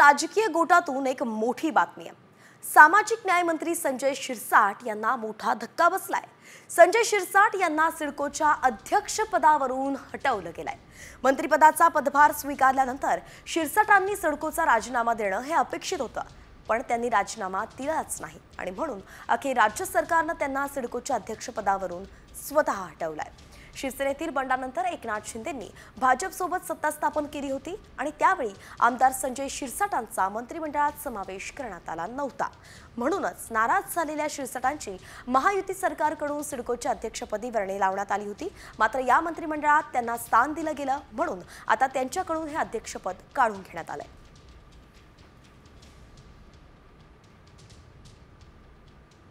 राजकीय गोटातून एक मोठी बातमी आहे। सामाजिक न्याय मंत्री संजय शिरसाट यांना मोठा धक्का बसलाय। संजय शिरसाट यांना सिडकोच्या अध्यक्षपदावरून हटवलं गेलंय। मंत्रिपदाचा पदभार स्वीकारल्यानंतर शिरसाटांनी सिडकोचा राजीनामा देणं हे अपेक्षित होतं, पण त्यांनी राजीनामा दिलाच नाही आणि म्हणून अखेर राज्य सरकारने त्यांना सिडकोच्या अध्यक्षपदावरून स्वतः हटवलंय। शिवसेनेतील बंडानंतर एकनाथ शिंदेंनी भाजपसोबत सत्ता स्थापन केली होती आणि त्यावेळी आमदार संजय शिरसाटांचा मंत्रिमंडळात समावेश करण्यात आला नव्हता। म्हणूनच नाराज झालेल्या शिरसाटांची महायुती सरकारकडून सिडकोच्या अध्यक्षपदी वर्णी लावण्यात आली होती। मात्र या मंत्रिमंडळात त्यांना स्थान दिलं गेलं, म्हणून आता त्यांच्याकडून हे अध्यक्षपद काढून घेण्यात आलंय।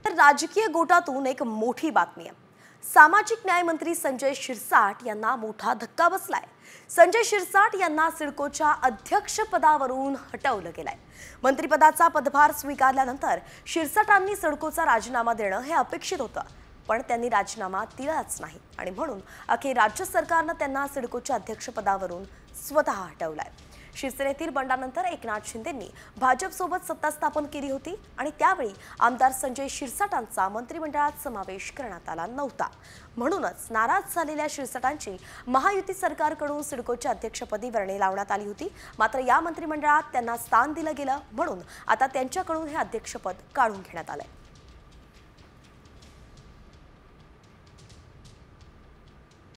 तर राजकीय गोटातून एक मोठी बातमी आहे। सामाजिक न्याय मंत्री संजय शिरसाट यांना मोठा धक्का बसलाय। संजय शिरसाट यांना सिडकोच्या अध्यक्षपदावरून हटवलं गेलंय। मंत्रिपदाचा पदभार स्वीकारल्यानंतर शिरसाटांनी सिडकोचा राजीनामा देणं हे अपेक्षित होतं, पण त्यांनी राजीनामा दिलाच नाही आणि म्हणून अखेर राज्य सरकारने त्यांना सिडकोच्या अध्यक्षपदावरून स्वतः हटवलंय। शिवसेनेतील बंडानंतर एकनाथ शिंदेंनी भाजपसोबत सत्ता स्थापन केली होती आणि त्यावेळी आमदार संजय शिरसाटांचा मंत्रिमंडळात समावेश करण्यात आला नव्हता। म्हणूनच नाराज झालेल्या शिरसाटांची महायुती सरकारकडून सिडकोच्या अध्यक्षपदी वर्णी लावण्यात आली होती। मात्र या मंत्रिमंडळात त्यांना स्थान दिलं गेलं, म्हणून आता त्यांच्याकडून हे अध्यक्षपद काढून घेण्यात आलंय।